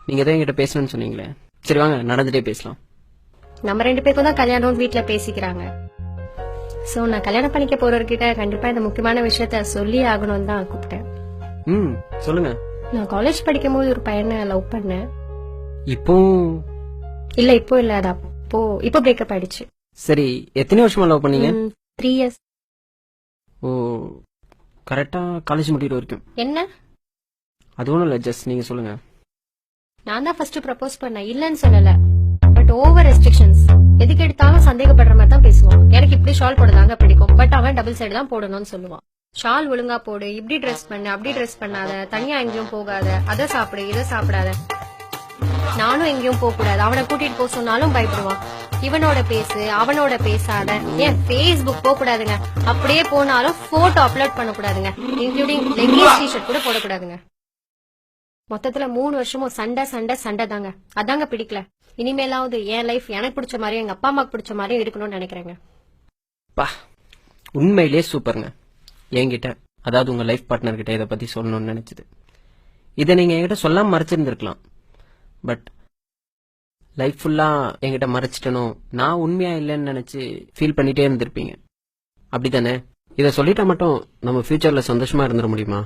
நீங்க தான் என்கிட்ட பேசணும்னு சொன்னீங்களே. சரி வாங்க நடந்துட்டே பேசலாம். நம்ம 2 பேருக்கும் தான் கல்யாணம் வீட்டுல பேசிக்கிறாங்க. சோ நான் கல்யாணம் பண்ணிக்க போறவர்கிட்ட கண்டிப்பா இந்த முக்கியமான விஷயத்த சொல்லி ஆகணும்னு தான் கூப்பிட்டேன். சொல்லுங்க. நான் காலேஜ் படிக்கும் போது ஒரு பையனை லவ் பண்ணேன். இப்போ இல்ல இப்போ இல்ல, அது இப்போ பிரேக்கப் ஆயிடுச்சு. சரி, எத்தனை வருஷமா லவ் பண்ணீங்க? 3 years. ஓ, கரெக்டா காலேஜ் முடிகிற வரைக்கும். என்ன? அது ஒண்ணும் இல்ல, ஜஸ்ட் நீங்க சொல்லுங்க. நான் தான் ஃபர்ஸ்ட் ப்ரப்போஸ் பண்ணேன், இல்லன்னு சொல்லல. But over restrictions. எதுக்கு எடுத்தாலும் சந்தேகப்படுற மாதிரி தான் பேசுவான். எனக்கு இப்படி ஷால் போடுதாங்க பிடிக்கும், பட் அவன் டபுள் சைடு தான் போடணும்னு சொல்லுவான். ஷால் ஒழுங்கா போடு, இப்படி ட்ரெஸ் பண்ணு, அப்படி ட்ரெஸ் பண்ணாத, தனியா எங்கேயும் போகாத, அதை சாப்பிடு இதை சாப்பிடாத. நானும் எங்கேயும் போக கூடாது, அவனை கூட்டிட்டு போக சொன்னாலும் பயப்படுவான். இவனோட பேசு அவனோட பேசாத, ஏன் Facebook போக கூடாதுங்க, அப்படியே போனாலும் போட்டோ அப்லோட் பண்ண கூடாதுங்க, இன்க்ளூடிங் லெகின்ஸ் டிஷர்ட் கூட போடக்கூடாதுங்க. மொத்தத்துல 3 வருஷமும் சண்டை சண்டை சண்டை தாங்க. அதாங்க பிடிக்கல. இனிமேலாவது என் லைஃப் எனக்கு பிடிச்ச மாதிரியும் எங்க அப்பா அம்மாக்கு பிடிச்ச மாதிரியும் இருக்கணும்னு நினைக்கிறேங்க. உண்மையிலேயே சூப்பருங்க. என்கிட்ட, அதாவது உங்க லைஃப் பார்ட்னர் கிட்ட இதை பத்தி சொல்லணும்னு நினைச்சது. இதை நீங்க என்கிட்ட சொல்லாம மறைச்சிருந்திருக்கலாம். பட் லைஃப் ஃபுல்லா என்கிட்ட மறைச்சிட்டனும், நான் உண்மையா இல்லைன்னு நினைச்சு ஃபீல் பண்ணிட்டே இருந்திருப்பீங்க. அப்படித்தானே? இதை சொல்லிட்டா மட்டும் நம்ம ஃபியூச்சர்ல சந்தோஷமா இருந்துட முடியுமா?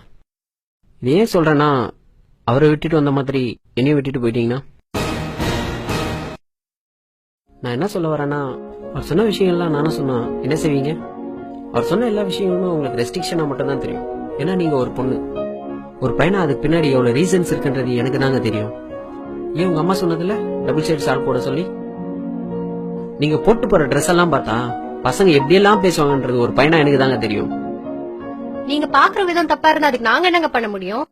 இது ஏன் சொல்றேன்னா, அவரை விட்டுட்டு வந்த மாதிரி என்னையும் விட்டுட்டு போயிட்டீங்கன்னா நான் என்ன சொல்ல வரேன்னா, அவர் சொன்ன விஷயங்கள்லாம் நானும் சொன்னா என்ன செய்வீங்க? அவர் சொன்ன எல்லா விஷயங்களும் உங்களுக்கு ரெஸ்ட்ரிக்ஷனா மட்டும் தான் தெரியும். ஏன்னா நீங்க ஒரு பொண்ணு. ஒரு பையனா அதுக்கு பின்னாடி எவ்வளவு ரீசன்ஸ் இருக்குன்றது எனக்கு தாங்க தெரியும். ஏன் உங்க அம்மா சொன்னதுல டபுள் சைடு ஷால் போட சொல்லி? நீங்க போட்டு போற ட்ரெஸ் எல்லாம் பார்த்தா பசங்க எப்படியெல்லாம் பேசுவாங்கன்றது ஒரு பையனா எனக்கு தாங்க தெரியும். நீங்க பாக்குற விதம் தப்பா இருந்தா அதுக்கு நாங்க என்னங்க பண்ண முடியும்?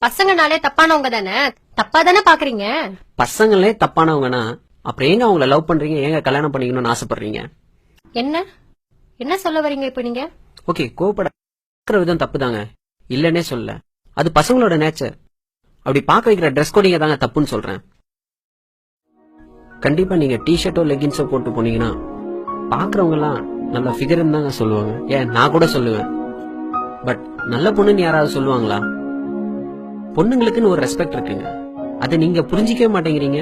பசங்கனாலே தப்பானவங்க தானே, தப்பா தானே பாக்குறீங்க. பசங்களே தப்பானவங்கன்னா அப்புறம் ஏங்க அவங்கள லவ் பண்றீங்க, ஏங்க கல்யாணம் பண்ணிக்கணும்னு ஆசைப்படுறீங்க? என்ன என்ன சொல்ல வரீங்க இப்ப நீங்க? ஓகே, கோபப்பட விதம் தப்பு தாங்க, இல்லன்னே சொல்ல. அது பசங்களோட நேச்சர். அப்படி பார்க்க வைக்கிற ட்ரெஸ் கோடிங்க தாங்க தப்புன்னு சொல்றேன். கண்டிப்பா நீங்க டிஷர்ட்டோ லெகின்ஸோ போட்டு போனீங்கன்னா பாக்குறவங்க எல்லாம் நல்ல ஃபிகர்னு தாங்க சொல்லுவாங்க. ஏன் நான் கூட சொல்லுவேன். பட் நல்ல பொண்ணுன்னு யாராவது சொல்லுவாங்களா? பொண்ணுங்களுக்குன்னு ஒரு ரெஸ்பெக்ட் இருக்குங்க, அதை நீங்க புரிஞ்சிக்கவே மாட்டேங்கிறீங்க.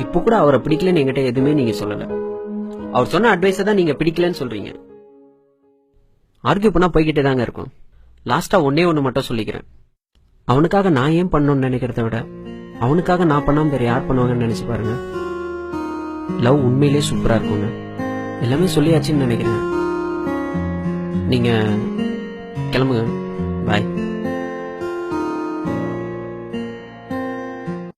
இப்ப கூட அவரை பிடிக்கலன்னு என்கிட்ட எதுவுமே நீங்க சொல்லல. அவர் சொன்ன அட்வைஸை தான் நீங்க பிடிக்கலன்னு சொல்றீங்க. ஆர்கியூ பண்ணா போய்கிட்டே தாங்க இருக்கும். லாஸ்டா ஒன்னே ஒண்ணு மட்டும் சொல்லிக்கிறேன். அவனுக்காக நான் ஏன் பண்ணணும்னு நினைக்கிறத விட அவனுக்காக நான் பண்ணாம வேற யார் பண்ணுவாங்கன்னு நினைச்சு பாருங்க. லவ் உண்மையிலேயே சூப்பரா இருக்குங்க. எல்லாமே சொல்லியாச்சுன்னு நினைக்கிறேன். நீங்க கிளம்புங்க. பாய்.